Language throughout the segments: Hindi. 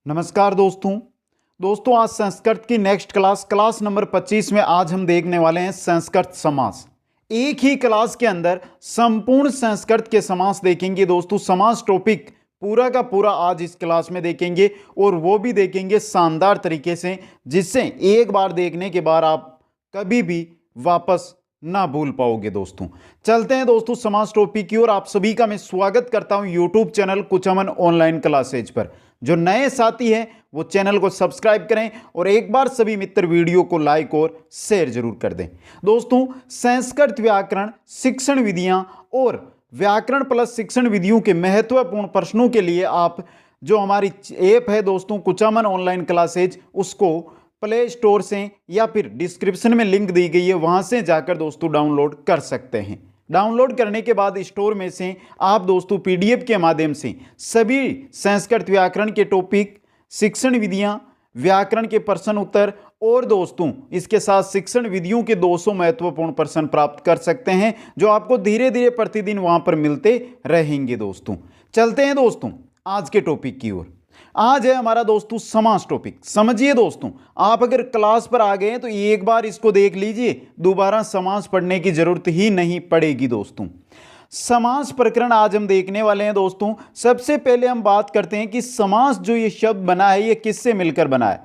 नमस्कार दोस्तों आज संस्कृत की नेक्स्ट क्लास नंबर 25 में आज हम देखने वाले हैं संस्कृत समास। एक ही क्लास के अंदर संपूर्ण संस्कृत के समास देखेंगे दोस्तों। समास टॉपिक पूरा का पूरा आज इस क्लास में देखेंगे और वो भी देखेंगे शानदार तरीके से, जिससे एक बार देखने के बाद आप कभी भी वापस ना भूल पाओगे दोस्तों। चलते हैं दोस्तों समास टॉपिक की ओर। आप सभी का मैं स्वागत करता हूं YouTube channel Kuchaman online classes पर। जो नए साथी हैं वो चैनल को सब्सक्राइब करें और एक बार सभी मित्र वीडियो को लाइक और शेयर जरूर कर दें। दोस्तों संस्कृत व्याकरण शिक्षण विधियां और व्याकरण प्लस शिक्षण विधियों के महत्वपूर्ण प्रश्नों के लिए आप जो हमारी ऐप है दोस्तों कुचमन ऑनलाइन क्लासेज, उसको प्ले स्टोर से या फिर डिस्क्रिप्शन में लिंक दी गई है वहां से जाकर दोस्तों डाउनलोड कर सकते हैं। डाउनलोड करने के बाद स्टोर में से आप दोस्तों पीडीएफ के माध्यम से सभी संस्कृत व्याकरण के टॉपिक, शिक्षण विधियां, व्याकरण के प्रश्न उत्तर और दोस्तों इसके साथ शिक्षण विधियों के 200 महत्वपूर्ण प्रश्न प्राप्त कर सकते हैं, जो आपको धीरे धीरे प्रतिदिन वहां पर मिलते रहेंगे दोस्तों। चलते हैं दोस्तों आज के टॉपिक की ओर। आज है हमारा दोस्तों समास टॉपिक। समझिए दोस्तों, आप अगर क्लास पर आ गए हैं तो एक बार इसको देख लीजिए, दोबारा समास पढ़ने की जरूरत ही नहीं पड़ेगी दोस्तों। समास प्रकरण आज हम देखने वाले हैं दोस्तों। सबसे पहले हम बात करते हैं कि समास जो ये शब्द बना है ये किससे मिलकर बना है।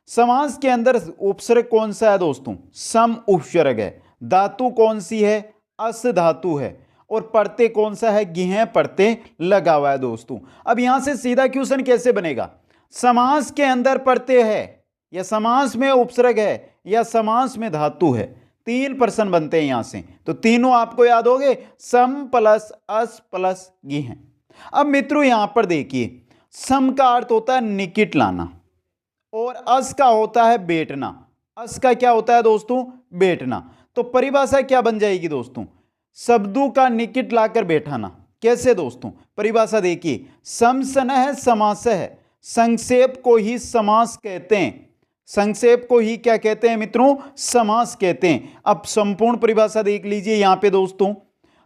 समास के अंदर उपसर्ग कौन सा है दोस्तों? सम उपसर्ग है। धातु कौन सी है? अस धातु है। और प्रत्यय कौन सा है? गिह प्रत्यय लगा हुआ है दोस्तों। अब यहां से सीधा क्वेश्चन कैसे बनेगा? समास के अंदर प्रत्यय है या समास में उपसर्ग है या समास में धातु है? तीन प्रश्न बनते हैं यहां से, तो तीनों आपको याद होंगे, सम प्लस अस प्लस गिह। अब मित्रों यहां पर देखिए, सम का अर्थ होता है निकट लाना और अस का होता है बैठना। अस का क्या होता है दोस्तों? बैठना। तो परिभाषा क्या बन जाएगी दोस्तों? शब्दों का निकट लाकर बैठाना। कैसे दोस्तों? परिभाषा देखिए, सम सन है समास है, संक्षेप को ही समास कहते हैं। संक्षेप को ही क्या कहते हैं मित्रों? समास कहते हैं। अब संपूर्ण परिभाषा देख लीजिए यहां पे दोस्तों,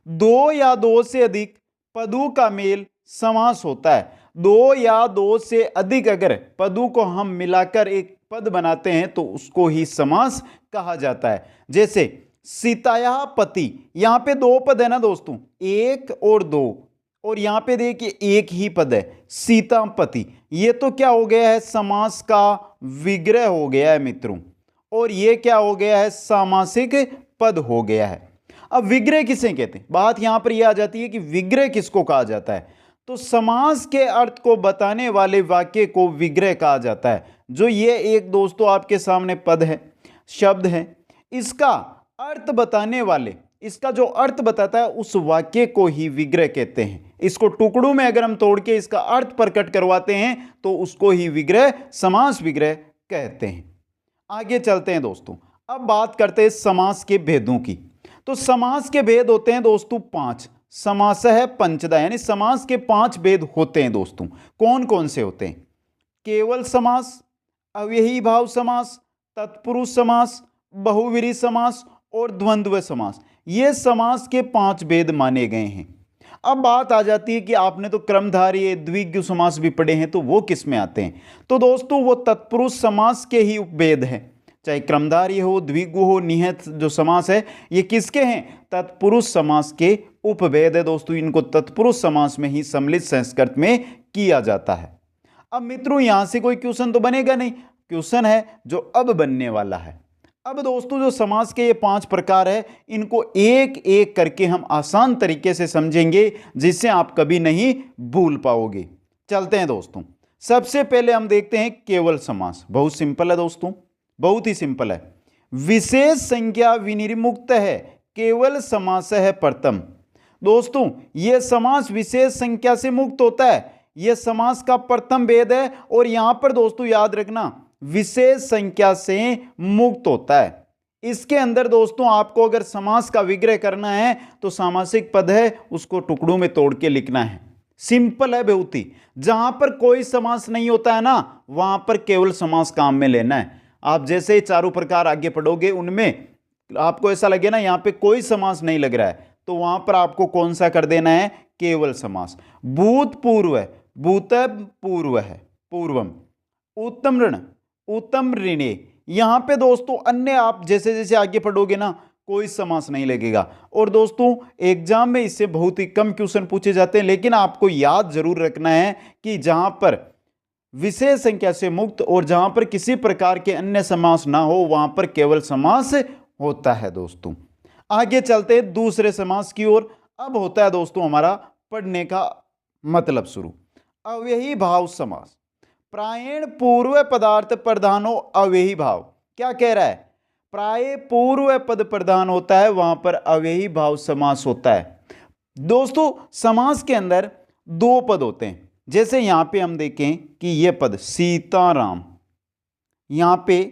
दो या दो से अधिक पदों का मेल समास होता है। दो या दो से अधिक अगर पदों को हम मिलाकर एक पद बनाते हैं तो उसको ही समास कहा जाता है। जैसे सीताया पति, यहां पे दो पद है ना दोस्तों, एक और दो, और यहां पे देखिए एक ही पद है सीता पति। ये तो क्या हो गया है? समास का विग्रह हो गया है मित्रों। और ये क्या हो गया है? सामासिक पद हो गया है। अब विग्रह किसे कहते हैं? बात यहां पर यह आ जाती है कि विग्रह किसको कहा जाता है। तो समास के अर्थ को बताने वाले वाक्य को विग्रह कहा जाता है। जो ये एक दोस्तों आपके सामने पद है, शब्द है, इसका अर्थ बताने वाले, इसका जो अर्थ बताता है उस वाक्य को ही विग्रह कहते हैं। इसको टुकड़ों में अगर हम तोड़ के इसका अर्थ प्रकट करवाते हैं तो उसको ही विग्रह, समास विग्रह कहते हैं। आगे चलते हैं दोस्तों। अब बात करते हैं समास के भेदों की। तो समास के भेद होते हैं दोस्तों 5। समास है पंचदा, यानी समास के 5 भेद होते हैं दोस्तों। कौन कौन से होते हैं? केवल समास, अव्ययी भाव समास, तत्पुरुष समास, बहुव्रीहि समास और द्वंद्व समास। ये समास के 5 भेद माने गए हैं। अब बात आ जाती है कि आपने तो क्रमधारय द्विगु समास भी पढ़े हैं, तो वो किस में आते हैं? तो दोस्तों वो तत्पुरुष समास के ही उपभेद हैं। चाहे क्रमधारय हो, द्विगु हो, निहित जो समास है ये किसके हैं? तत्पुरुष समास के उपभेद है दोस्तों। इनको तत्पुरुष समास में ही सम्मिलित संस्कृत में किया जाता है। अब मित्रों यहां से कोई क्वेश्चन तो बनेगा नहीं, क्वेश्चन है जो अब बनने वाला है। अब दोस्तों जो समास के ये 5 प्रकार है, इनको एक एक करके हम आसान तरीके से समझेंगे, जिससे आप कभी नहीं भूल पाओगे। चलते हैं दोस्तों। सबसे पहले हम देखते हैं केवल समास। बहुत सिंपल है दोस्तों, बहुत ही सिंपल है। विशेष संज्ञा विनिर्मुक्त है, केवल समास है प्रथम। दोस्तों यह समास विशेष संज्ञा से मुक्त होता है, यह समास का प्रथम भेद है। और यहां पर दोस्तों याद रखना, विशेष संख्या से मुक्त होता है। इसके अंदर दोस्तों आपको अगर समास का विग्रह करना है तो सामासिक पद है उसको टुकड़ों में तोड़ के लिखना है। सिंपल है बहुत ही। जहां पर कोई समास नहीं होता है ना, वहां पर केवल समास काम में लेना है। आप जैसे ही चारों प्रकार आगे पढ़ोगे उनमें आपको ऐसा लगे ना यहां पे कोई समास नहीं लग रहा है, तो वहां पर आपको कौन सा कर देना है? केवल समास। भूतपूर्व है, भूत पूर्व है, पूर्वम, उत्तम ऋण, उत्तम ऋणे। यहां पे दोस्तों अन्य आप जैसे जैसे आगे पढ़ोगे ना कोई समास नहीं लगेगा। और दोस्तों एग्जाम में इससे बहुत ही कम क्वेश्चन पूछे जाते हैं, लेकिन आपको याद जरूर रखना है कि जहां पर विशेष संख्या से मुक्त और जहां पर किसी प्रकार के अन्य समास ना हो वहां पर केवल समास होता है दोस्तों। आगे चलते हैं दूसरे समास की ओर। अब होता है दोस्तों हमारा पढ़ने का मतलब शुरू। अव्ययी भाव समास। प्रायण पूर्व पदार्थ प्रधान हो अव्ययी भाव। क्या कह रहा है? प्राय पूर्व पद प्रधान होता है वहां पर अव्ययी भाव समास होता है। दोस्तों समास के अंदर दो पद होते हैं। जैसे यहां पे हम देखें कि यह पद सीताराम, यहां पे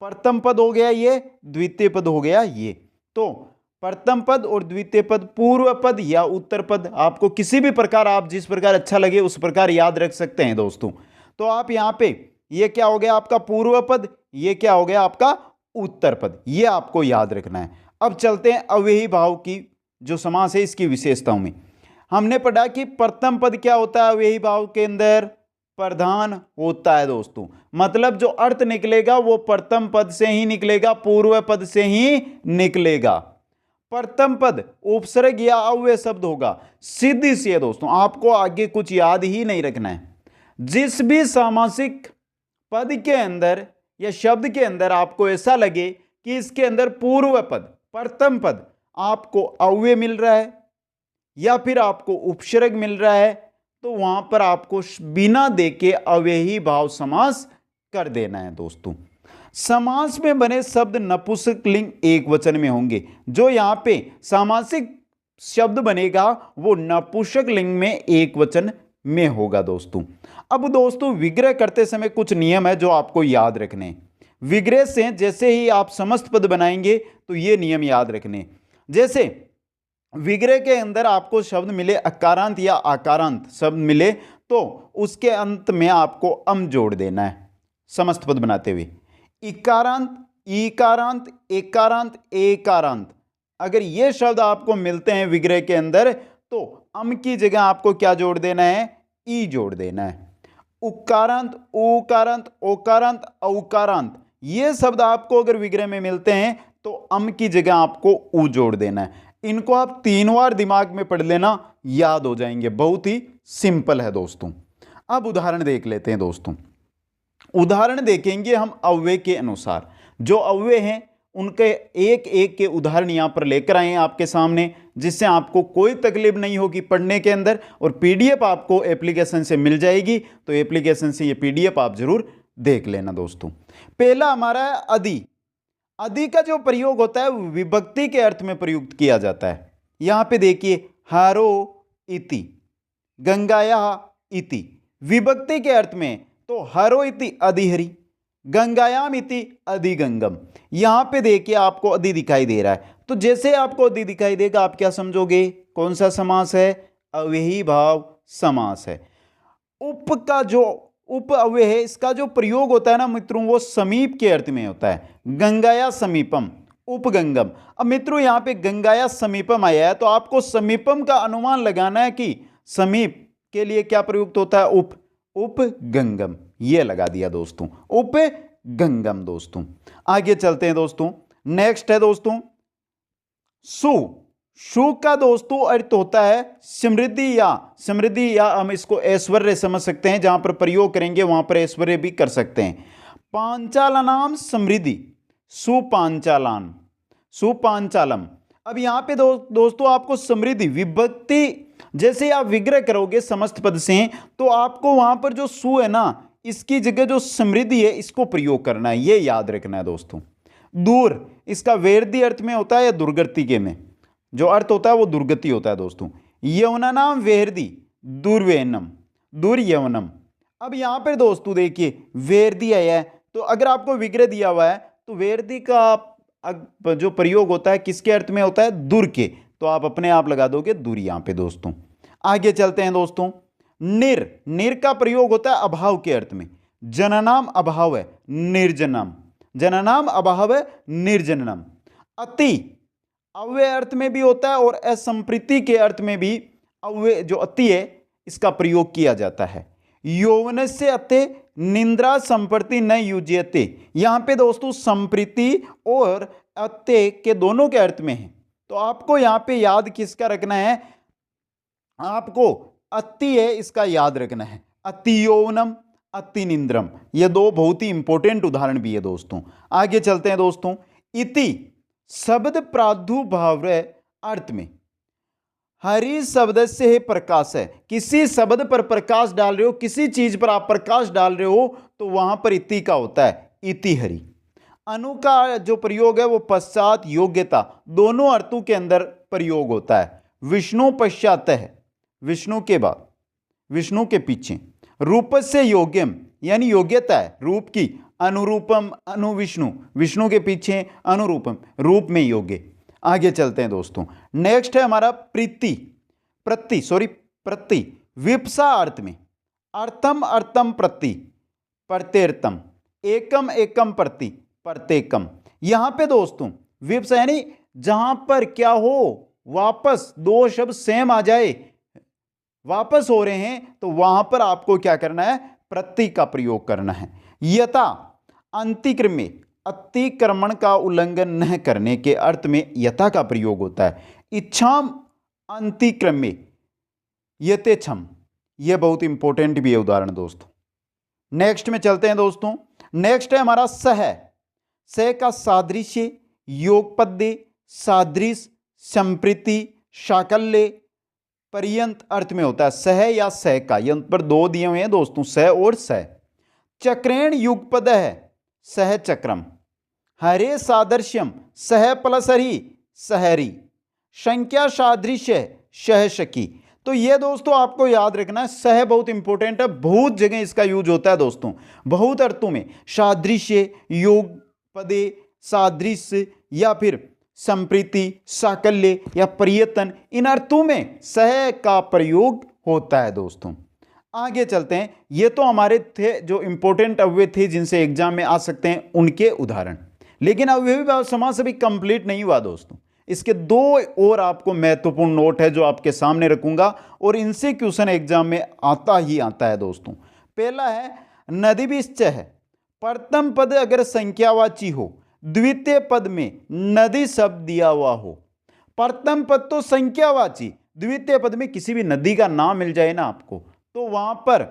प्रथम पद हो गया ये, द्वितीय पद हो गया ये। तो प्रथम पद और द्वितीय पद, पूर्व पद या उत्तर पद, आपको किसी भी प्रकार आप जिस प्रकार अच्छा लगे उस प्रकार याद रख सकते हैं दोस्तों। तो आप यहां पे ये क्या हो गया आपका पूर्व पद, ये क्या हो गया आपका उत्तर पद, ये आपको याद रखना है। अब चलते हैं अव्ययी भाव की जो समास है इसकी विशेषताओं में। हमने पढ़ा कि प्रथम पद क्या होता है अव्ययी भाव के अंदर? प्रधान होता है दोस्तों। मतलब जो अर्थ निकलेगा वो प्रथम पद से ही निकलेगा, पूर्व पद से ही निकलेगा। प्रथम पद उपसर्ग या अव्यय शब्द होगा। सीधी सी है दोस्तों, आपको आगे कुछ याद ही नहीं रखना है। जिस भी सामासिक पद के अंदर या शब्द के अंदर आपको ऐसा लगे कि इसके अंदर पूर्व पद, प्रथम पद आपको अव्यय मिल रहा है या फिर आपको उपसर्ग मिल रहा है, तो वहां पर आपको बिना देखे अव्ययी भाव समास कर देना है दोस्तों। समास में बने शब्द नपुंसक लिंग एक वचन में होंगे। जो यहां पे सामासिक शब्द बनेगा वो नपुंसक लिंग में एक वचन में होगा दोस्तों। अब दोस्तों विग्रह करते समय कुछ नियम है जो आपको याद रखने हैं। विग्रह से जैसे ही आप समस्त पद बनाएंगे तो ये नियम याद रखने। जैसे विग्रह के अंदर आपको शब्द मिले अकारांत या आकारांत शब्द मिले तो उसके अंत में आपको अम जोड़ देना है समस्त पद बनाते हुए। इकारांत, ईकारांत, एकारांत, एकारांत, अगर ये शब्द आपको मिलते हैं विग्रह के अंदर तो अम की जगह आपको क्या जोड़ देना है? ई जोड़ देना है। उकारांत, उकारांत, ओकारांत, औकारांत, ये शब्द आपको अगर विग्रह में मिलते हैं तो अम की जगह आपको उ जोड़ देना है। इनको आप 3 बार दिमाग में पढ़ लेना, याद हो जाएंगे। बहुत ही सिंपल है दोस्तों। अब उदाहरण देख लेते हैं दोस्तों। उदाहरण देखेंगे हम अव्यय के अनुसार। जो अव्यय हैं उनके एक एक के उदाहरण यहां पर लेकर आए हैं आपके सामने, जिससे आपको कोई तकलीफ नहीं होगी पढ़ने के अंदर। और पीडीएफ आपको एप्लीकेशन से मिल जाएगी, तो एप्लीकेशन से ये पीडीएफ आप जरूर देख लेना दोस्तों। पहला हमारा है अधि। अधि का जो प्रयोग होता है विभक्ति के अर्थ में प्रयुक्त किया जाता है। यहां पे देखिए हरो इति, गंगाया इति, विभक्ति के अर्थ में तो हरो इति अधिहरि, गंगायाम इति अधिगंगम। यहां पे देखिए आपको अधि दिखाई दे रहा है, तो जैसे आपको अधि दिखाई देगा आप क्या समझोगे? कौन सा समास है? अव्ययी भाव समास है। उप का जो उप अव्यय है इसका जो प्रयोग होता है ना मित्रों वो समीप के अर्थ में होता है। गंगाया समीपम, उपगंगम। अब मित्रों यहां पे गंगाया समीपम आया है तो आपको समीपम का अनुमान लगाना है कि समीप के लिए क्या प्रयुक्त होता है? उप, उपगंगम। ये लगा दिया दोस्तों, उपगंगम दोस्तों। आगे चलते हैं दोस्तों। नेक्स्ट है दोस्तों सु। सु का दोस्तों अर्थ होता है समृद्धि या हम इसको ऐश्वर्य समझ सकते हैं। जहां पर प्रयोग करेंगे वहां पर ऐश्वर्य भी कर सकते हैं। पांचालनाम समृद्धि, सुपांचालान, सुपांचालम। अब यहां पे दोस्तों आपको समृद्धि विभक्ति जैसे आप विग्रह करोगे समस्त पद से तो आपको वहां पर जो सु है ना इसकी जगह जो समृद्धि है इसको प्रयोग करना है, ये याद रखना है दोस्तों। दूर इसका वेरदी अर्थ में होता है या दुर्गति के में जो अर्थ होता है वो दुर्गति होता है दोस्तों। यवननाम वेरदी दुर्वेनम, दुर्यवनम। अब यहां पर दोस्तों देखिए वेरदी आया है तो अगर आपको विग्रह दिया हुआ है तो वेरदी का जो प्रयोग होता है किसके अर्थ में होता है? दुर के, तो आप अपने आप लगा दोगे दूर यहां पे दोस्तों। आगे चलते हैं दोस्तों। निर का प्रयोग होता है अभाव के अर्थ में। जननाम अभाव है, निर्जनम, जननाम अभाव है, निर्जनम। अति अव्यय अर्थ में भी होता है और असंप्रीति के अर्थ में भी अव्यय जो अति है इसका प्रयोग किया जाता है। यौवन से अते निंद्रा संप्रति न युज्यते, यहां पे दोस्तों संप्रति और अत्ते के दोनों के अर्थ में है, तो आपको यहां पे याद किसका रखना है, आपको अति है इसका याद रखना है। अति यौवनम, अति निंद्रम, ये दो बहुत ही इंपॉर्टेंट उदाहरण भी है दोस्तों। आगे चलते हैं दोस्तों। इति शब्द प्रादुर्भाव अर्थ में हरि शब्द से है प्रकाश है, किसी शब्द पर प्रकाश डाल रहे हो, किसी चीज पर आप प्रकाश डाल रहे हो तो वहां पर इति का होता है इति हरि। अनु का जो प्रयोग है वो पश्चात योग्यता दोनों अर्थों के अंदर प्रयोग होता है। विष्णु पश्चात है, विष्णु के बाद, विष्णु के पीछे। रूप से योग्यम यानी योग्यता है रूप की। अनुरूपम अनु विष्णु, विष्णु के पीछे अनुरूपम रूप में योग्य। आगे चलते हैं दोस्तों। नेक्स्ट है हमारा प्रीति, प्रति विप्सा अर्थ में। अर्थम अर्थम प्रति प्रत्यर्थम, एकम एकम प्रति प्रत्येकम। यहां पे दोस्तों विप्सा यानी जहां पर क्या हो, वापस दो शब्द सेम आ जाए, वापस हो रहे हैं, तो वहां पर आपको क्या करना है, प्रति का प्रयोग करना है। यथा अंतिक्रम में अतिक्रमण का उल्लंघन न करने के अर्थ में यथा का प्रयोग होता है। इच्छाम अंतिक्रम में यथेच्छम, यह बहुत इंपॉर्टेंट भी है उदाहरण दोस्तों। नेक्स्ट में चलते हैं दोस्तों। नेक्स्ट है हमारा सह का सादृश्य, योगपद्य, सादृश, संप्रति, शाकल्य, पर्यंत अर्थ में होता है। सह या सह का, यहां पर दो दिए हुए हैं दोस्तों, सह और सह। चक्रेण युगपद है सह चक्रम। हरे सादृश्यम सह प्लस हरि सहरी। संख्या सादृश्य सह शकी। तो ये दोस्तों आपको याद रखना है, सह बहुत इंपॉर्टेंट है, बहुत जगह इसका यूज होता है दोस्तों, बहुत अर्थों में। सादृश्य, योग पदे, सादृश्य या फिर संप्रीति, साकल्य या पर्यतन, इन अर्थों में सह का प्रयोग होता है दोस्तों। आगे चलते हैं। ये तो हमारे थे जो इंपॉर्टेंट अव्यय थे जिनसे एग्जाम में आ सकते हैं, उनके उदाहरण। लेकिन अव्ययी समास अभी कंप्लीट नहीं हुआ दोस्तों। इसके दो और आपको महत्वपूर्ण नोट है जो आपके सामने रखूंगा, और इनसे क्वेश्चन एग्जाम में आता ही आता है दोस्तों। पहला है नदी विश्चय है। प्रथम पद अगर संख्यावाची हो, द्वितीय पद में नदी शब्द दिया हुआ हो। प्रथम पद तो संख्यावाची, द्वितीय पद में किसी भी नदी का नाम मिल जाए ना आपको, तो वहां पर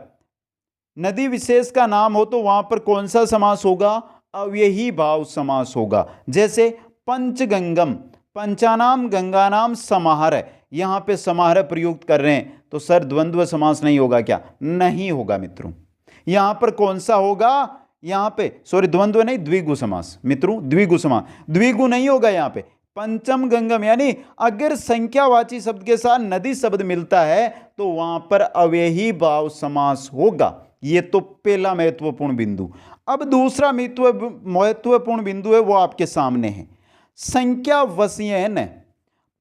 नदी विशेष का नाम हो तो वहां पर कौन सा समास होगा, अव्ययी भाव समास होगा। जैसे पंचगंगम, पंचानाम गंगानाम समाहार, यहां पे समाहार प्रयुक्त कर रहे हैं, तो सर द्वंद्व समास नहीं होगा क्या, नहीं होगा मित्रों। यहां पर कौन सा होगा, यहां पे सॉरी द्वंद्व नहीं, द्विगु समास मित्रों, द्विगु समास, द्विगु नहीं होगा यहां पे। पंचम गंगम यानी अगर संख्यावाची शब्द के साथ नदी शब्द मिलता है तो वहां पर अव्ययी भाव समास होगा। ये तो पहला महत्वपूर्ण बिंदु। अब दूसरा महत्वपूर्ण बिंदु है वो आपके सामने है। संख्यावचन,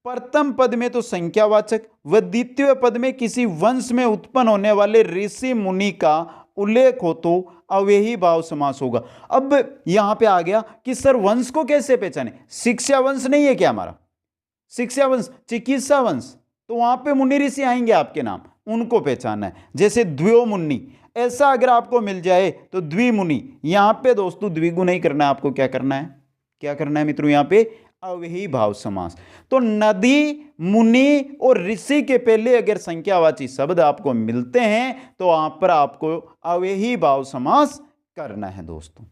प्रथम पद में तो संख्यावाचक व द्वितीय पद में किसी वंश में उत्पन्न होने वाले ऋषि मुनि का उल्लेख हो तो अव्ययी भाव समास होगा। अब यहां पे आ गया कि सर वंश को कैसे पहचाने, शिक्षा वंश नहीं है क्या हमारा, शिक्षा वंश, चिकित्सा वंश, तो वहां पे मुनि ऋषि आएंगे आपके नाम, उनको पहचानना है। जैसे द्व्यो मुनि, ऐसा अगर आपको मिल जाए तो द्विमुनि, यहां पे दोस्तों द्विगु नहीं करना है आपको, क्या करना है, क्या करना है मित्रों, यहां पे अव्ययी भाव समास। तो नदी, मुनि और ऋषि के पहले अगर संख्यावाची शब्द आपको मिलते हैं तो वहां पर आपको अव्ययी भाव समास करना है दोस्तों।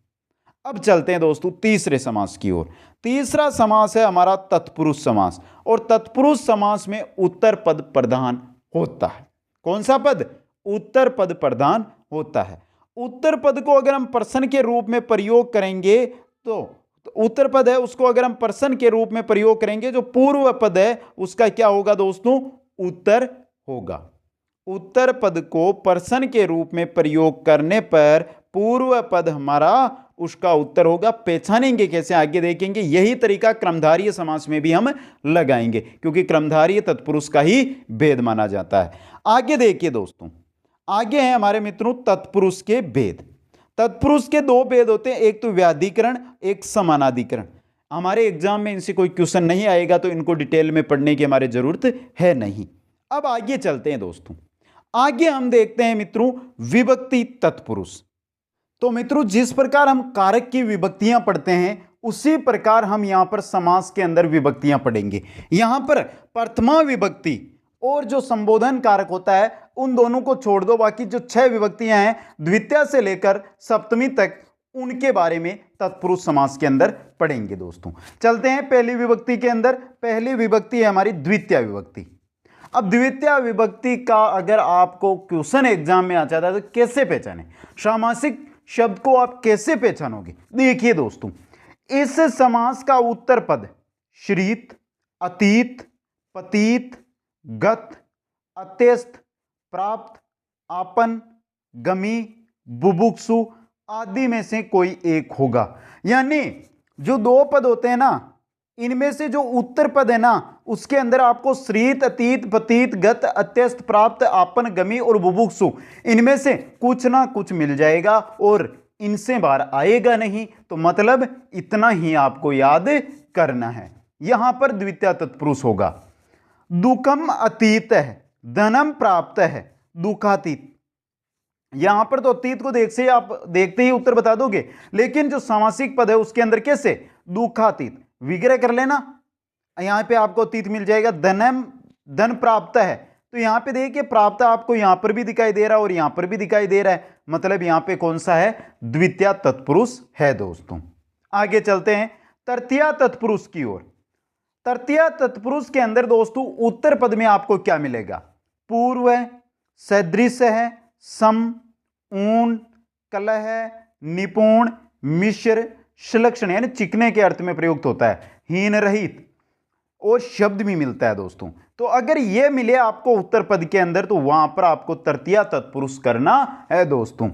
अब चलते हैं दोस्तों तीसरे समास की ओर। तीसरा समास है हमारा तत्पुरुष समास, और तत्पुरुष समास में उत्तर पद प्रधान होता है। कौन सा पद, उत्तर पद प्रधान होता है। उत्तर पद को अगर हम पर्सन के रूप में प्रयोग करेंगे तो उत्तर पद है उसको अगर हम पर्सन के रूप में प्रयोग करेंगे, जो पूर्व पद है उसका क्या होगा दोस्तों, उत्तर होगा। उत्तर पद को पर्सन के रूप में प्रयोग करने पर पूर्व पद हमारा उसका उत्तर होगा। पहचानेंगे कैसे, आगे देखेंगे। यही तरीका क्रमधारीय समास में भी हम लगाएंगे, क्योंकि क्रमधारीय तत्पुरुष का ही भेद माना जाता है। आगे देखिए दोस्तों, आगे हैं हमारे मित्रों तत्पुरुष के भेद। तत्पुरुष के दो भेद होते हैं, एक तो व्याधिकरण, एक समानाधिकरण। हमारे एग्जाम में इनसे कोई क्वेश्चन नहीं आएगा तो इनको डिटेल में पढ़ने की हमारी जरूरत है नहीं। अब आगे चलते हैं दोस्तों। आगे हम देखते हैं मित्रों विभक्ति तत्पुरुष। तो मित्रों, जिस प्रकार हम कारक की विभक्तियां पढ़ते हैं उसी प्रकार हम यहां पर समास के अंदर विभक्तियां पढ़ेंगे। यहां पर प्रथमा विभक्ति और जो संबोधन कारक होता है उन दोनों को छोड़ दो, बाकी जो 6 विभक्तियां हैं द्वितीय से लेकर सप्तमी तक उनके बारे में तत्पुरुष समास के अंदर पढ़ेंगे। दोस्तों चलते हैं पहली विभक्ति के अंदर। पहली विभक्ति है हमारी द्वितीय विभक्ति। अब द्वितीय विभक्ति का अगर आपको क्वेश्चन एग्जाम में आ जाता है तो कैसे पहचाने, सामासिक शब्द को आप कैसे पहचानोगे? देखिए दोस्तों, इस समास का उत्तर पद श्रित, अतीत, पतीत, गत, अत्यस्त, प्राप्त, आपन, गमी, बुभुक्षु आदि में से कोई एक होगा। यानी जो 2 पद होते हैं ना, इनमें से जो उत्तर पद है ना उसके अंदर आपको श्रित, अतीत, पतीत, गत, अत्यस्त, प्राप्त, आपन, गमी और बुभुक्षु इनमें से कुछ ना कुछ मिल जाएगा और इनसे बाहर आएगा नहीं। तो मतलब इतना ही आपको याद करना है। यहां पर द्वितीय तत्पुरुष होगा। दुखम अतीत है, धनम प्राप्त है, दुखातीत। यहां पर तो अतीत को देखते ही उत्तर बता दोगे, लेकिन जो सामासिक पद है उसके अंदर कैसे? दुखातीत। विग्रह कर लेना, यहां पे आपको अतीत मिल जाएगा। धन प्राप्त है, तो यहां पे देखिए प्राप्त आपको यहां पर भी दिखाई दे रहा है और यहां पर भी दिखाई दे रहा है, मतलब यहां पे कौन सा है? द्वितीय तत्पुरुष है। दोस्तों आगे चलते हैं तृतीय तत्पुरुष की ओर। तृतीय तत्पुरुष के अंदर दोस्तों उत्तर पद में आपको क्या मिलेगा? पूर्व है, सदृश है, सम, ऊन, कलह, निपुण, मिश्र, संलक्षण यानी चिकने के अर्थ में प्रयुक्त होता है, हीन रहित और शब्द भी मिलता है। दोस्तों तो अगर यह मिले आपको उत्तर पद के अंदर तो वहां पर आपको तृतीय तत्पुरुष करना है। दोस्तों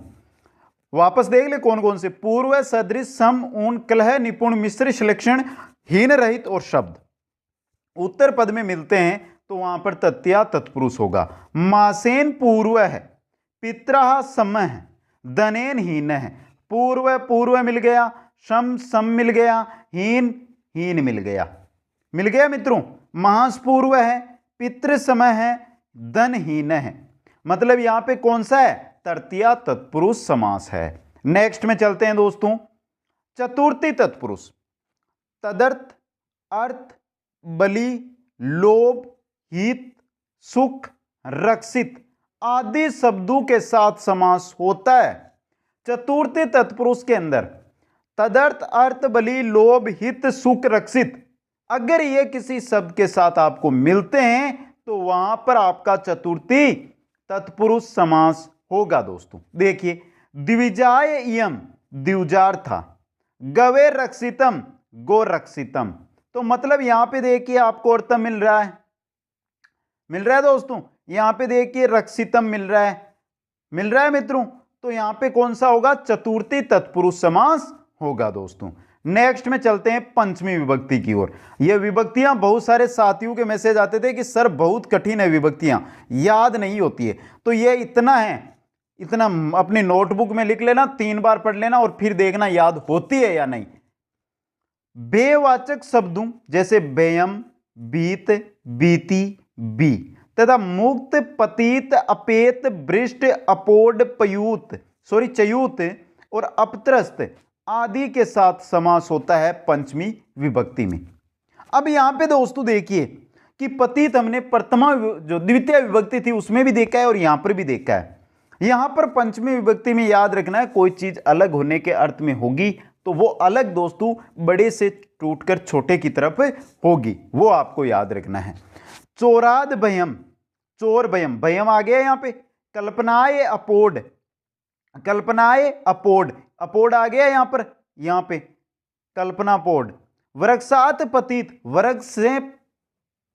वापस देख ले कौन कौन से? पूर्व, सदृश, सम, ऊन, कलह, निपुण, मिश्र, संलक्षण, हीन रहित और शब्द उत्तर पद में मिलते हैं तो वहां पर तृतीय तत्पुरुष होगा। मासेन पूर्व है, पितरः सम है, धनेन हीन है। पूर्व मिल गया, सम मिल गया, हीन मिल गया मित्रों। मास पूर्व है, पितृ समय है, धन हीन है, मतलब यहां पे कौन सा है? तृतीय तत्पुरुष समास है। नेक्स्ट में चलते हैं दोस्तों चतुर्थी तत्पुरुष। तदर्थ, अर्थ, बलि, लोभ, हित, सुख, रक्षित आदि शब्दों के साथ समास होता है। चतुर्थी तत्पुरुष के अंदर तदर्थ, अर्थ, बलि, लोभ, हित, सुख, रक्षित अगर ये किसी शब्द के साथ आपको मिलते हैं तो वहां पर आपका चतुर्थी तत्पुरुष समास होगा। दोस्तों देखिए, द्विजाय इयम द्विजार था, गवे रक्षितम गो रक्षितम। तो मतलब यहां पे देखिए आपको अर्थ मिल रहा है दोस्तों। यहां पे देखिए रक्षितम मिल रहा है मित्रों। तो यहां पे कौन सा होगा? चतुर्थी तत्पुरुष समास होगा। दोस्तों नेक्स्ट में चलते हैं पंचमी विभक्ति की ओर। ये विभक्तियां बहुत सारे साथियों के मैसेज आते थे कि सर बहुत कठिन है, विभक्तियां याद नहीं होती है। तो ये इतना है, इतना अपनी नोटबुक में लिख लेना, 3 बार पढ़ लेना और फिर देखना याद होती है या नहीं। बेवाचक शब्दों जैसे बेयम, बीत, बीती, बी तथा मुक्त, पतीत, अपेत, भ्रष्ट, अपोड, चयूत और अपत्रस्त आदि के साथ समास होता है पंचमी विभक्ति में। अब यहां पे दोस्तों देखिए कि पतित हमने प्रथमा जो द्वितीय विभक्ति थी उसमें भी देखा है और यहां पर भी देखा है। यहां पर पंचमी विभक्ति में याद रखना है, कोई चीज अलग होने के अर्थ में होगी तो वो अलग दोस्तों बड़े से टूटकर छोटे की तरफ होगी, वो आपको याद रखना है। चोराद भयम, चोर भयम, भयम आ गया यहां पे। कल्पनाए अपोड, कल्पनाए अपोड, अपोड आ गया यहां पे कल्पना पोड। वृक्षात पतित, वृक्ष से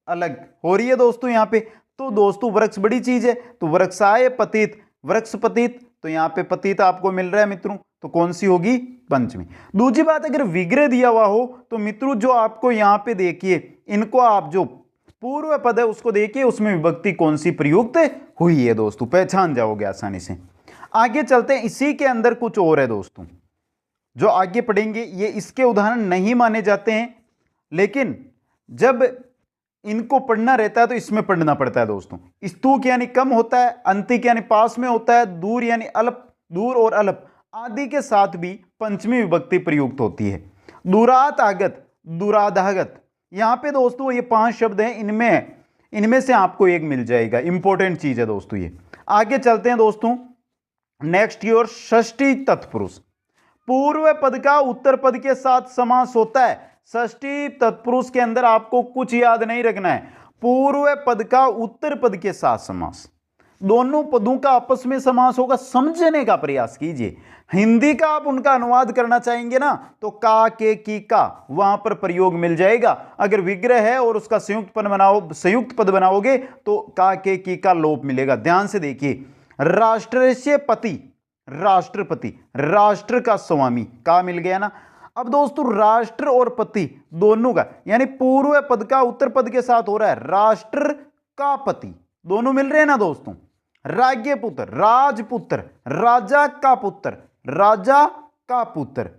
अलग हो रही है दोस्तों यहां पे। तो दोस्तों वृक्ष बड़ी चीज है, तो वृक्षाए पतित, वृक्ष पतित, तो यहां पे पतित आपको मिल रहा है मित्रों, तो कौन सी होगी? पंचमी। दूसरी बात, अगर विग्रह दिया हुआ हो तो मित्रों जो आपको यहां पे देखिए, इनको आप जो पूर्व पद है उसको देखिए, उसमें विभक्ति कौन सी प्रयुक्त हुई है दोस्तों, पहचान जाओगे आसानी से। आगे चलते हैं, इसी के अंदर कुछ और है दोस्तों जो आगे पढ़ेंगे। ये इसके उदाहरण नहीं माने जाते हैं, लेकिन जब इनको पढ़ना रहता है तो इसमें पढ़ना पड़ता है दोस्तों। स्तूक यानी कम होता है, अंतिक यानी पास में होता है, दूर यानी अल्प, दूर और अल्प आदि के साथ भी पंचमी विभक्ति प्रयुक्त होती है। दूरात आगत, दूराधागत, यहां पे दोस्तों ये 5 शब्द हैं, इनमें से आपको एक मिल जाएगा। इंपॉर्टेंट चीज है दोस्तों ये। आगे चलते हैं दोस्तों, नेक्स्ट की ओर। षष्ठी तत्पुरुष, पूर्व पद का उत्तर पद के साथ समास होता है। षष्ठी तत्पुरुष के अंदर आपको कुछ याद नहीं रखना है, पूर्व पद का उत्तर पद के साथ समास, दोनों पदों का आपस में समास होगा, समझने का प्रयास कीजिए। हिंदी का आप उनका अनुवाद करना चाहेंगे ना, तो का, के, की, का वहां पर प्रयोग मिल जाएगा। अगर विग्रह है और उसका संयुक्त पद बनाओगे तो का, के, की का लोप मिलेगा। ध्यान से देखिए, राष्ट्रस्य पति, राष्ट्रपति, राष्ट्र का स्वामी, का मिल गया ना। अब दोस्तों राष्ट्र और पति दोनों का, यानी पूर्व पद का उत्तर पद के साथ हो रहा है, राष्ट्र का पति, दोनों मिल रहे हैं ना दोस्तों। राज्य पुत्र, राजपुत्र, राजा का पुत्र, राजा का पुत्र।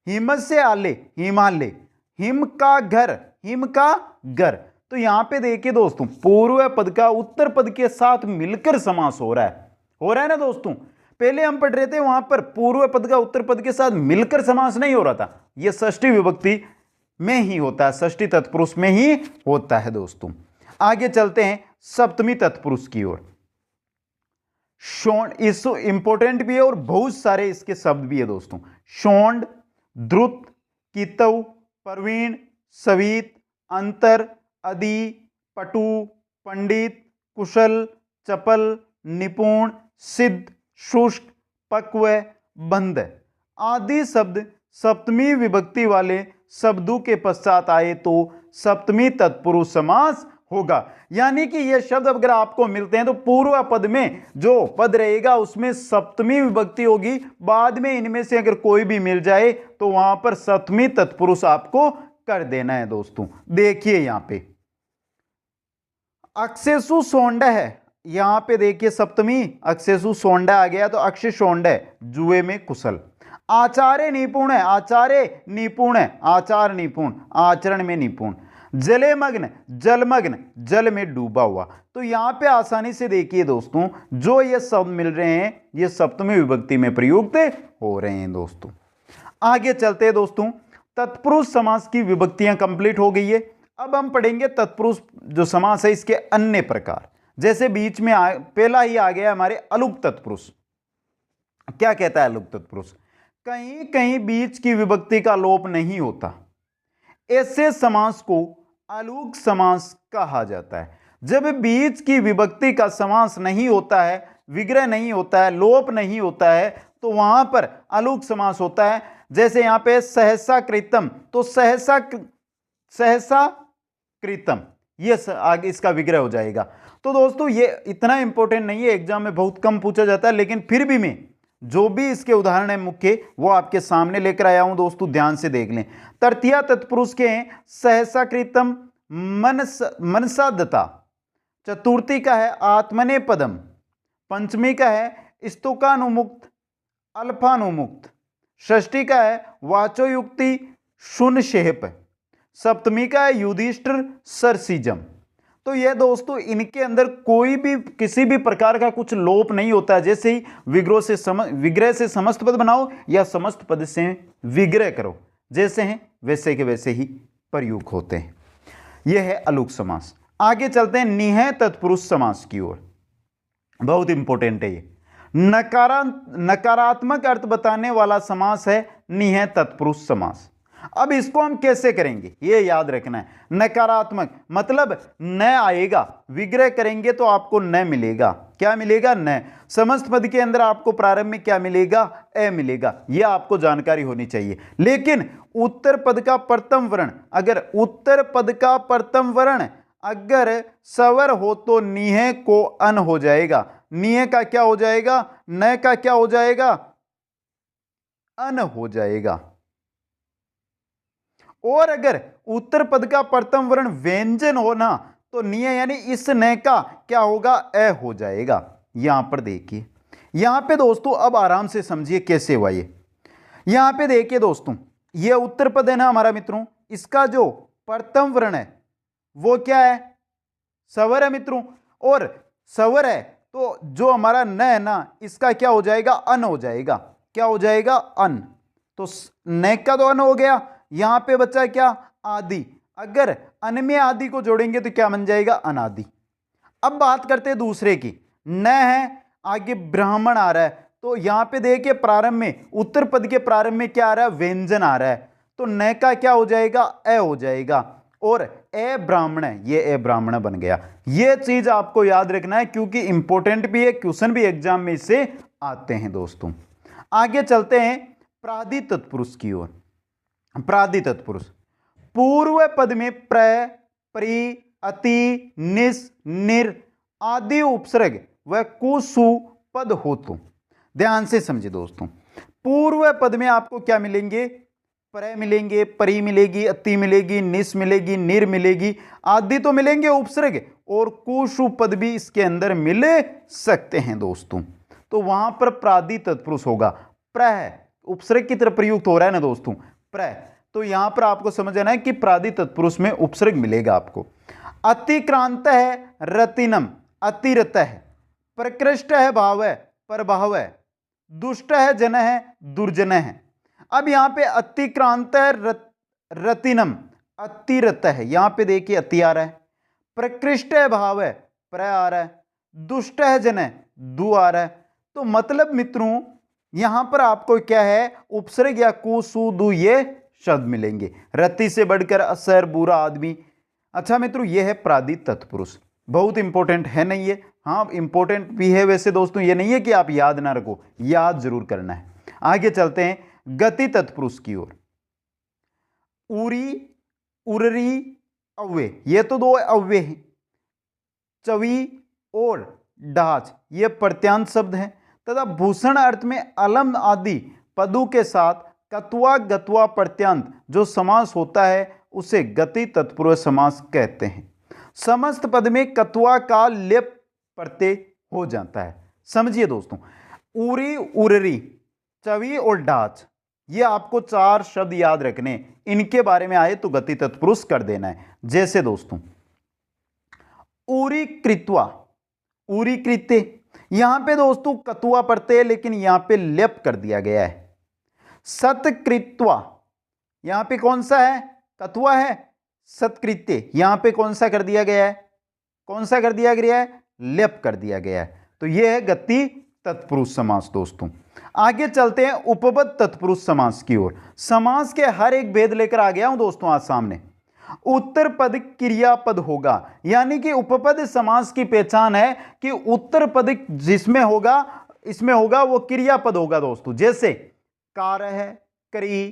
हिम से आले, हिमालय, हिम का घर, हिम का घर। तो यहां पे देखिए दोस्तों, पूर्व पद का उत्तर पद के साथ मिलकर समास हो रहा है ना दोस्तों। पहले हम पढ़ रहे थे वहां पर पूर्व पद का उत्तर पद के साथ मिलकर समास नहीं हो रहा था, यह षष्ठी विभक्ति में ही होता है, षष्ठी तत्पुरुष में ही होता है दोस्तों। आगे चलते हैं सप्तमी तत्पुरुष की ओर। शोंड, इस इंपॉर्टेंट भी है और बहुत सारे इसके शब्द भी है दोस्तों। शोंड, द्रुत, कितव, प्रवीण, सवीत, अंतर, अदि, पटु, पंडित, कुशल, चपल, निपुण, सिद्ध, शुष्क, पक्व, बंध आदि शब्द सप्तमी विभक्ति वाले शब्दों के पश्चात आए तो सप्तमी तत्पुरुष समास होगा। यानी कि ये शब्द अगर आपको मिलते हैं तो पूर्व पद में जो पद रहेगा उसमें सप्तमी विभक्ति होगी, बाद में इनमें से अगर कोई भी मिल जाए तो वहां पर सप्तमी तत्पुरुष आपको कर देना है दोस्तों। देखिए यहां पे अक्षेषु सोंड है, यहां पे देखिए सप्तमी अक्षेषु सोंड आ गया तो अक्षय सोंड है, जुए में कुशल। आचार्य निपुण है, आचार्य निपुण है, आचार निपुण, आचरण में निपुण। जले मग्न, जलमग्न, जल में डूबा हुआ। तो यहां पे आसानी से देखिए दोस्तों, जो ये शब्द मिल रहे हैं ये सप्तमी विभक्ति में प्रयुक्त हो रहे हैं दोस्तों। आगे चलते हैं दोस्तों, तत्पुरुष समास की विभक्तियां कंप्लीट हो गई है। अब हम पढ़ेंगे तत्पुरुष जो समास है इसके अन्य प्रकार। जैसे बीच में पहला ही आ गया हमारे अलुक तत्पुरुष। क्या कहता है अलुक तत्पुरुष? कहीं कहीं बीच की विभक्ति का लोप नहीं होता, ऐसे समास को अलुक समास कहा जाता है। जब बीच की विभक्ति का समास नहीं होता है, विग्रह नहीं होता है, लोप नहीं होता है, तो वहां पर अलुक समास होता है। जैसे यहां पे सहसा कृतम, तो सहसा कृतम, ये आगे इसका विग्रह हो जाएगा। तो दोस्तों ये इतना इंपॉर्टेंट नहीं है, एग्जाम में बहुत कम पूछा जाता है, लेकिन फिर भी मैं जो भी इसके उदाहरण है मुख्य वो आपके सामने लेकर आया हूं दोस्तों, ध्यान से देख लें। तृतीया तत्पुरुष के हैं सहसा कृतम, मनसा दत्ता। चतुर्थी का है आत्मने पदम। पंचमी का है स्तुकानुमुक्त, अल्फानुमुक्त। षष्ठी का है वाचोयुक्ति, शून्य शेप। सप्तमी का है युधिष्ठिर, सरसीजम। तो यह दोस्तों इनके अंदर कोई भी किसी भी प्रकार का कुछ लोप नहीं होता है। जैसे ही विग्रह से समस्त पद बनाओ या समस्त पद से विग्रह करो, जैसे हैं वैसे के वैसे ही प्रयुक्त होते हैं। यह है अलुक समास। आगे चलते हैं निह तत्पुरुष समास की ओर। बहुत इंपॉर्टेंट है ये। नकारात्मक अर्थ बताने वाला समास है निह तत्पुरुष समास। अब इसको हम कैसे करेंगे ये याद रखना है। नकारात्मक मतलब न आएगा, विग्रह करेंगे तो आपको न मिलेगा। क्या मिलेगा? न। समस्त पद के अंदर आपको प्रारंभ में क्या मिलेगा? ए मिलेगा। यह आपको जानकारी होनी चाहिए। लेकिन उत्तर पद का प्रथम वर्ण, अगर उत्तर पद का प्रथम वर्ण अगर सवर हो तो निह को अन हो जाएगा। निह का क्या हो जाएगा? न का क्या हो जाएगा? अन हो जाएगा। और अगर उत्तर पद का प्रथम वर्ण व्यंजन हो ना तो निय यानी इस न का क्या होगा? ए हो जाएगा। यहां पर देखिए, यहां पे दोस्तों अब आराम से समझिए कैसे हुआ ये। यहां पे देखिए दोस्तों, ये उत्तर पद है ना हमारा मित्रों, इसका जो प्रथम वर्ण है वो क्या है? सवर है मित्रों। और सवर है तो जो हमारा न है ना इसका क्या हो जाएगा? अन हो जाएगा। क्या हो जाएगा, अन। तो न का तो अन हो गया, यहां पे बचा क्या, आदि। अगर अन में आदि को जोड़ेंगे तो क्या बन जाएगा, अनादि। अब बात करते हैं दूसरे की, न है, आगे ब्राह्मण आ रहा है, तो यहां पे देखिए प्रारंभ में, उत्तर पद के प्रारंभ में क्या आ रहा है, व्यंजन आ रहा है, तो न का क्या हो जाएगा, ए हो जाएगा, और ए ब्राह्मण है, ये ए ब्राह्मण बन गया। ये चीज आपको याद रखना है क्योंकि इंपॉर्टेंट भी है, क्वेश्चन भी एग्जाम में इससे आते हैं दोस्तों। आगे चलते हैं प्रादि तत्पुरुष की ओर। प्रादि तत्पुरुष, पूर्व पद में प्र, परि, अति, निस, निर आदि उपसर्ग व कुसु पद हो तो। ध्यान से समझे दोस्तों, पूर्व पद में आपको क्या मिलेंगे, प्र मिलेंगे, परि मिलेगी, अति मिलेगी, निस मिलेगी, निर मिलेगी, आदि तो मिलेंगे उपसर्ग, और कुसु पद भी इसके अंदर मिल सकते हैं दोस्तों। तो वहां पर प्रादि तत्पुरुष होगा, प्र उपसर्ग की तरफ प्रयुक्त हो रहा है ना दोस्तों, प्र, तो यहां पर आपको समझ आना है कि प्रादि तत्पुरुष में उपसर्ग मिलेगा आपको। अतिक्रांत है रतिनम, अतिरत है, प्रकृष्ट है भाव है, प्रभाव है, दुष्ट है जन है, दुर्जन है। अब यहां पे अतिक्रांत है रतिनम, अतिरत है, यहां पे देखिए अति आ रहा है, प्रकृष्ट है भाव है, प्र आ रहा है, दुष्ट है जन है, दु आ रहा है। तो मतलब मित्रों यहां पर आपको क्या है, उपसर्ग या कु सु दु ये शब्द मिलेंगे, रति से बढ़कर असर, बुरा आदमी। अच्छा मित्रों, यह है प्रादि तत्पुरुष, बहुत इंपॉर्टेंट है नहीं ये, हाँ इंपॉर्टेंट भी है वैसे दोस्तों, ये नहीं है कि आप याद ना रखो, याद जरूर करना है। आगे चलते हैं गति तत्पुरुष की ओर। उरी, उररी, अव्वे, ये तो दो अव्वे हैं। चवी और डाच ये प्रत्यांत शब्द हैं, तथा भूषण अर्थ में अलम आदि पदों के साथ कत्वा गत्वा प्रत्यांत जो समास होता है उसे गति तत्पुरुष समास कहते हैं। समस्त पद में कत्वा का लेप प्रत्यय हो जाता है। समझिए दोस्तों, उरी, उररी, चवी और डाच, ये आपको चार शब्द याद रखने, इनके बारे में आए तो गति तत्पुरुष कर देना है। जैसे दोस्तों उरी कृत्वा, उरी कृत्य, यहां पे दोस्तों कत्वा प्रत्यय लेकिन यहां पे लेप कर दिया गया है। सत्कृत्वा, यहां पे कौन सा है, कत्वा है, सत्कृत्य यहां पे कौन सा कर दिया गया है, कौन सा कर दिया गया है, लेप कर दिया गया है। तो यह है गति तत्पुरुष समास दोस्तों। आगे चलते हैं उपपद तत्पुरुष समास की ओर। समास के हर एक भेद लेकर आ गया हूं दोस्तों आज सामने। उत्तर पद क्रियापद होगा, यानी कि उपपद समास की पहचान है कि उत्तर पद जिसमें होगा, इसमें होगा वो क्रियापद होगा दोस्तों। जैसे कार है, करी,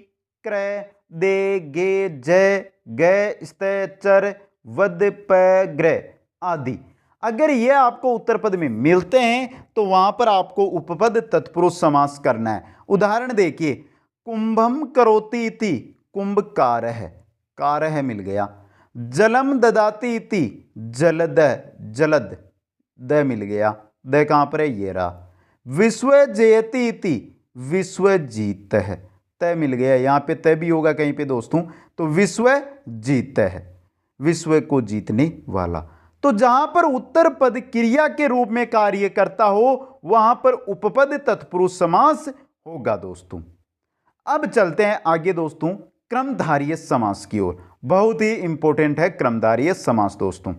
क्रय, दे, गे, जय, गय, स्ते, चर, वद, प, ग्रह आदि। अगर ये आपको उत्तर पद में मिलते हैं तो वहां पर आपको उपपद तत्पुरुष समास करना है। उदाहरण देखिए, कुंभम करोति इति, कुंभ कार है, कार है मिल गया। जलम ददाति इति, जलद, जलद, द मिल गया, द कहां पर है, ये रहा। विश्व जयति इति, विश्व जीत है, तय मिल गया, यहां पे तय भी होगा कहीं पे दोस्तों, तो विश्व जीत है, विश्व को जीतने वाला। तो जहां पर उत्तर पद क्रिया के रूप में कार्य करता हो वहां पर उपपद तत्पुरुष समास होगा दोस्तों। अब चलते हैं आगे दोस्तों क्रमधारय समास की ओर। बहुत ही इंपॉर्टेंट है क्रमधारय समास दोस्तों।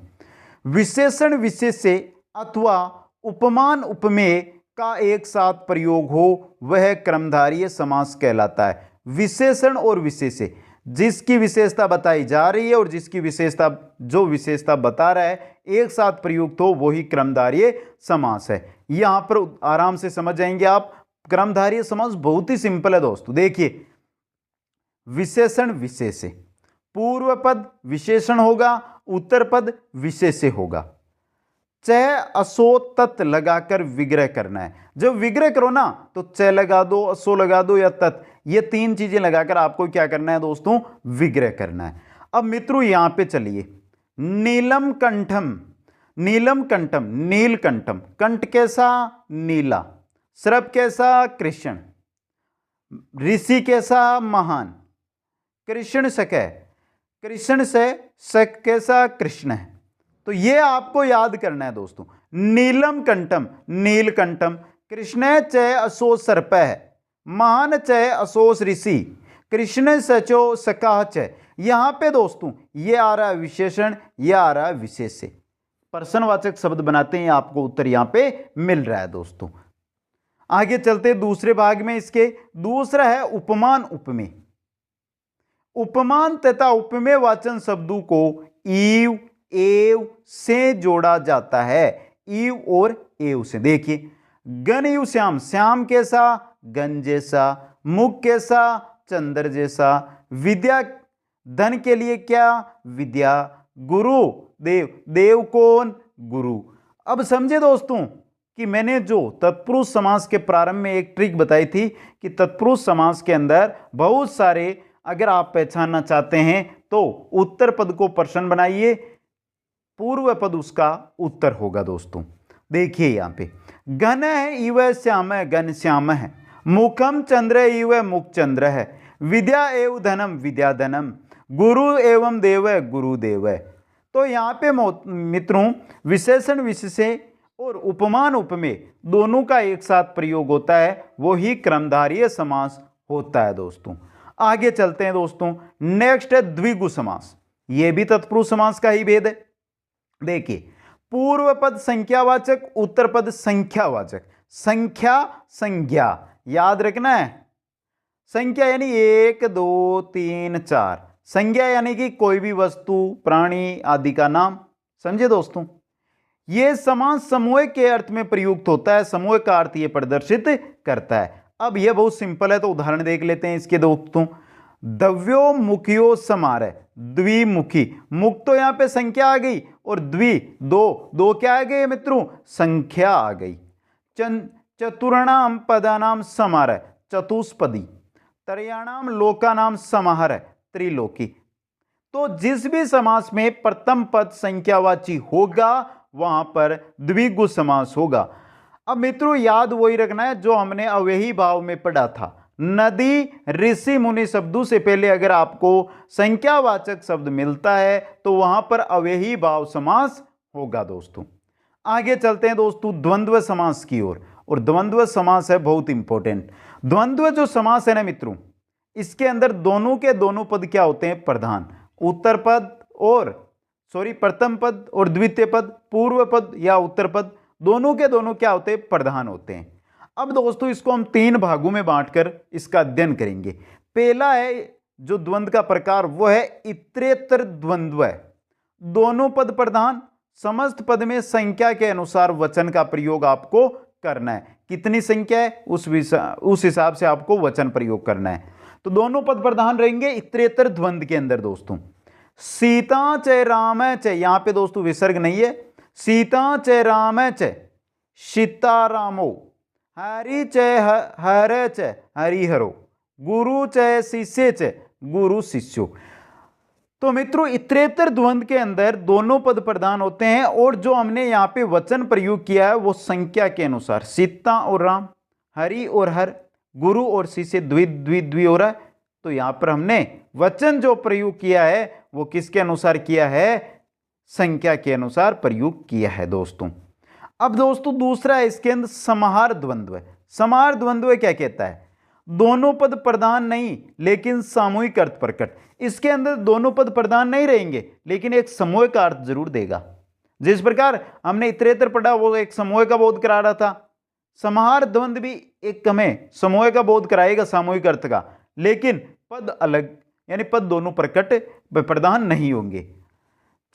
विशेषण विशेष्य अथवा उपमान उपमेय का एक साथ प्रयोग हो वह क्रमधारय समास कहलाता है। विशेषण और विशेष्य, जिसकी विशेषता बताई जा रही है और जिसकी विशेषता, जो विशेषता बता रहा है, एक साथ प्रयुक्त हो वही क्रमधारय समास है। यहां पर आराम से समझ जाएंगे आप। क्रमधारय समास बहुत ही सिंपल है दोस्तों। देखिए, विशेषण विशेष्य, पूर्व पद विशेषण होगा, उत्तर पद विशेष्य होगा। चय असो तत् लगाकर विग्रह करना है। जब विग्रह करो ना तो चय लगा दो, असो लगा दो या तत्, ये तीन चीजें लगाकर आपको क्या करना है दोस्तों, विग्रह करना है। अब मित्रों यहां पे चलिए, नीलम कंठम, नीलम कंठम, नीलकंठम, कंठ कैसा, नीला, सर्प कैसा, कृष्ण, ऋषि कैसा, महान, कृष्ण सक है, कृष्ण से सक कैसा, कृष्ण है। तो ये आपको याद करना है दोस्तों। नीलम कंठम, नीलकंठम, कृष्ण चय असो सर्प है, महान चय असोस ऋषि, कृष्ण सचो सकाह चय। यहां पे दोस्तों ये आ रहा है विशेषण, ये आ रहा है विशेष्य, प्रश्नवाचक शब्द बनाते हैं, आपको उत्तर यहां पे मिल रहा है दोस्तों। आगे चलते दूसरे भाग में इसके। दूसरा है उपमान उपमेय। उपमान तथा उपमेय वाचन शब्दों को ईव एव से जोड़ा जाता है, ईव और एव से। देखिए गण युव श्याम, श्याम कैसा, गण जैसा, मुख कैसा, चंद्र जैसा, विद्या धन के लिए क्या, विद्या, गुरु देव, देव कौन, गुरु। अब समझे दोस्तों कि मैंने जो तत्पुरुष समास के प्रारंभ में एक ट्रिक बताई थी कि तत्पुरुष समास के अंदर बहुत सारे, अगर आप पहचानना चाहते हैं तो उत्तर पद को प्रश्न बनाइए, पूर्व पद उसका उत्तर होगा दोस्तों। देखिए यहां पे घन है इव श्याम है, घन श्याम है, मुखम चंद्र इव मुख चंद्र है, विद्या एवं धनम विद्या धनम, गुरु एवं देव है, गुरुदेव है। तो यहाँ पे मित्रों विशेषण विशेष्य और उपमान उपमेय दोनों का एक साथ प्रयोग होता है, वो ही क्रमधारीय समास होता है दोस्तों। आगे चलते हैं दोस्तों, नेक्स्ट है द्विगु समास। ये भी तत्पुरुष समास का ही भेद है। देखिए पूर्व पद संख्यावाचक, उत्तर पद संख्यावाचक। संख्या संज्ञा याद रखना है। संख्या यानी 1 2 3 4, संज्ञा यानी कि कोई भी वस्तु प्राणी आदि का नाम। समझे दोस्तों, यह समास समूह के अर्थ में प्रयुक्त होता है, समूह का अर्थ यह प्रदर्शित करता है। अब यह बहुत सिंपल है तो उदाहरण देख लेते हैं इसके दोस्तों। द्व्यो मुखियो समारह, द्विमुखी, मुख तो यहां पे संख्या आ गई, और द्वि दो, दो क्या आ गई मित्रों, संख्या आ गई। चतुर्णाम पदानाम समारह, चतुष्पदी, त्रयाणाम लोकानाम समाहरह, त्रिलोकी। तो जिस भी समास में प्रथम पद संख्यावाची होगा वहां पर द्विगु समास होगा। अब मित्रों याद वही रखना है जो हमने अव्ययी भाव में पढ़ा था। नदी ऋषि मुनि शब्दों से पहले अगर आपको संख्यावाचक शब्द मिलता है तो वहां पर अव्ययी भाव समास होगा दोस्तों। आगे चलते हैं दोस्तों द्वंद्व समास की ओर, और द्वंद्व समास है बहुत इंपॉर्टेंट। द्वंद्व जो समास है ना मित्रों, इसके अंदर दोनों के दोनों पद क्या होते हैं, प्रधान। उत्तर पद और प्रथम पद और द्वितीय पद, पूर्व पद या उत्तर पद, दोनों के दोनों क्या होते हैं, प्रधान होते हैं। अब दोस्तों इसको हम 3 भागों में बांटकर इसका अध्ययन करेंगे। पहला है जो द्वंद्व का प्रकार वो है इतरेतर द्वंद्व। दोनों पद प्रधान, समस्त पद में संख्या के अनुसार वचन का प्रयोग आपको करना है। कितनी संख्या है उस हिसाब से आपको वचन प्रयोग करना है। तो दोनों पद प्रधान रहेंगे इतरेतर द्वंद्व के अंदर दोस्तों। सीता च राम च, यहां पे दोस्तों विसर्ग नहीं है। सीता च राम च सीतारामो, हरि च हर च हरिहरो, गुरु च शिष्य च गुरु शिष्यो। तो मित्रों इतरेतर द्वंद्व के अंदर दोनों पद प्रधान होते हैं, और जो हमने यहाँ पे वचन प्रयोग किया है वो संख्या के अनुसार, सीता और राम, हरि और हर, गुरु और शिष्य, द्वि द्वि द्वि हो रहा है। तो यहाँ पर हमने वचन जो प्रयोग किया है वो किसके अनुसार किया है, संख्या के अनुसार प्रयोग किया है दोस्तों। अब दोस्तों दूसरा है इसके अंदर समाहार द्वंद्व। समाहार द्वंद्व क्या कहता है, दोनों पद प्रधान नहीं लेकिन सामूहिक अर्थ प्रकट। इसके अंदर दोनों पद प्रधान नहीं रहेंगे लेकिन एक समूह का अर्थ जरूर देगा। जिस प्रकार हमने इतरेतर पढ़ा वो एक समूह का बोध करा रहा था, समाहार द्वंद्व भी एक हमें समूह का बोध कराएगा, सामूहिक अर्थ का, लेकिन पद अलग, यानी पद दोनों प्रकट प्रधान नहीं होंगे।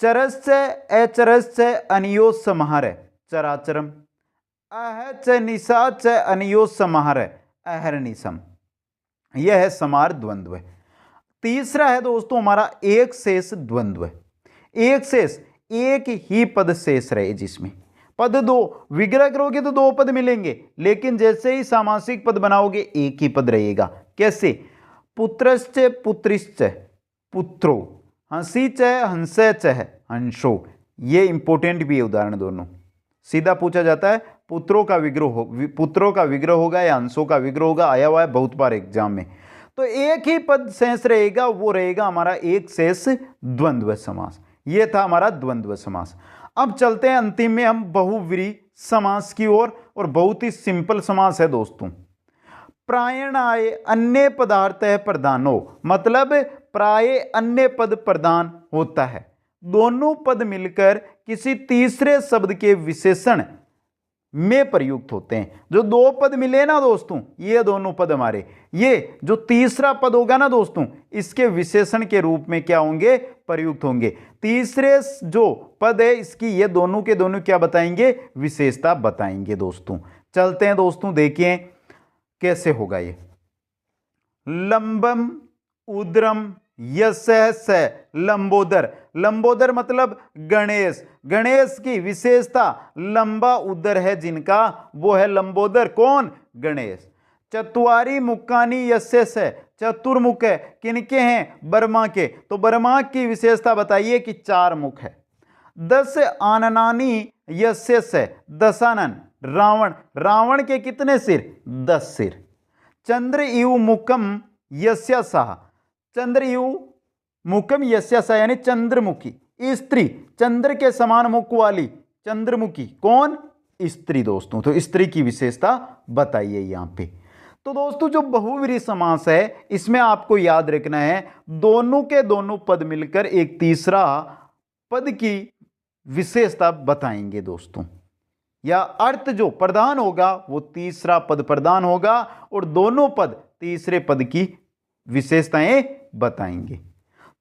चरस्य अचरस्य अनियो समाहार चराचरम, अह च निशा च अनियो समाहार अहरनिशम। यह है समाहार द्वंद्व। तीसरा है दोस्तों हमारा एक शेष द्वंद्व। एक शेष, एक ही पद शेष रहे जिसमें पद दो, विग्रह करोगे तो 2 पद मिलेंगे, लेकिन जैसे ही सामासिक पद बनाओगे एक ही पद रहेगा। कैसे, पुत्रश्च पुत्रिश्च पुत्रो, हंसी च हंस च हंसो। ये इंपॉर्टेंट भी है उदाहरण दोनों। सीधा पूछा जाता है पुत्रों का विग्रह होगा या हंसों का विग्रह होगा, आया हुआ है बहुत बार एग्जाम में। तो एक ही पद शेष रहेगा, वो रहेगा हमारा एक शेष द्वंद्व समास। ये था हमारा द्वंद्व समास। अब चलते हैं अंतिम में हम बहुव्रीहि समास की ओर, और बहुत ही सिंपल समास है दोस्तों। प्रायणाय अन्य पदार्थ प्रधानो, मतलब प्राय अन्य पद प्रधान होता है। दोनों पद मिलकर किसी तीसरे शब्द के विशेषण में प्रयुक्त होते हैं। जो दो पद मिले ना दोस्तों, ये दोनों पद हमारे, ये जो तीसरा पद होगा ना दोस्तों, इसके विशेषण के रूप में क्या होंगे, प्रयुक्त होंगे। तीसरे जो पद है इसकी ये दोनों के दोनों क्या बताएंगे, विशेषता बताएंगे दोस्तों। चलते हैं दोस्तों, देखिए कैसे होगा ये। लंबम उदरम यस्य स लंबोदर, लंबोदर मतलब गणेश, गणेश की विशेषता लंबा उदर है जिनका, वो है लंबोदर। कौन, गणेश। चत्वारी मुक्कानी यस्य स, चतुर्मुख है किनके हैं, बर्मा के, तो बर्मा की विशेषता बताइए कि 4 मुख है। 10 आननानी यस्य स, दशानन, रावण, रावण के कितने सिर, 10 सिर। चंद्र इव मुखम यस्य सह, चंद्र इव मुखम यस्य सह यानी चंद्रमुखी। स्त्री, चंद्र के समान मुख वाली चंद्रमुखी, कौन, स्त्री दोस्तों। तो स्त्री की विशेषता बताइए यहां पे। तो दोस्तों जो बहुव्रीहि समास है इसमें आपको याद रखना है दोनों के दोनों पद मिलकर एक तीसरा पद की विशेषता बताएंगे दोस्तों, या अर्थ जो प्रधान होगा वो तीसरा पद प्रधान होगा और दोनों पद तीसरे पद की विशेषताएं बताएंगे।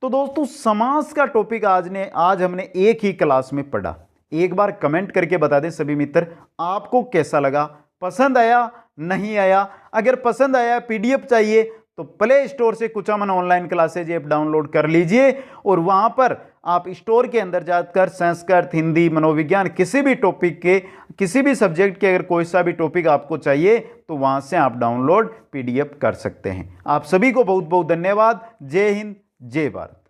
तो दोस्तों समास का टॉपिक आज हमने एक ही क्लास में पढ़ा। एक बार कमेंट करके बता दें सभी मित्र, आपको कैसा लगा, पसंद आया, नहीं आया। अगर पसंद आया, पीडीएफ चाहिए तो प्ले स्टोर से Kuchaman online classes app download कर लीजिए और वहां पर आप स्टोर के अंदर जाकर संस्कृत, हिंदी, मनोविज्ञान, किसी भी टॉपिक के, किसी भी सब्जेक्ट के अगर कोई सा भी टॉपिक आपको चाहिए तो वहां से आप डाउनलोड पीडीएफ कर सकते हैं। आप सभी को बहुत बहुत धन्यवाद। जय हिंद, जय भारत।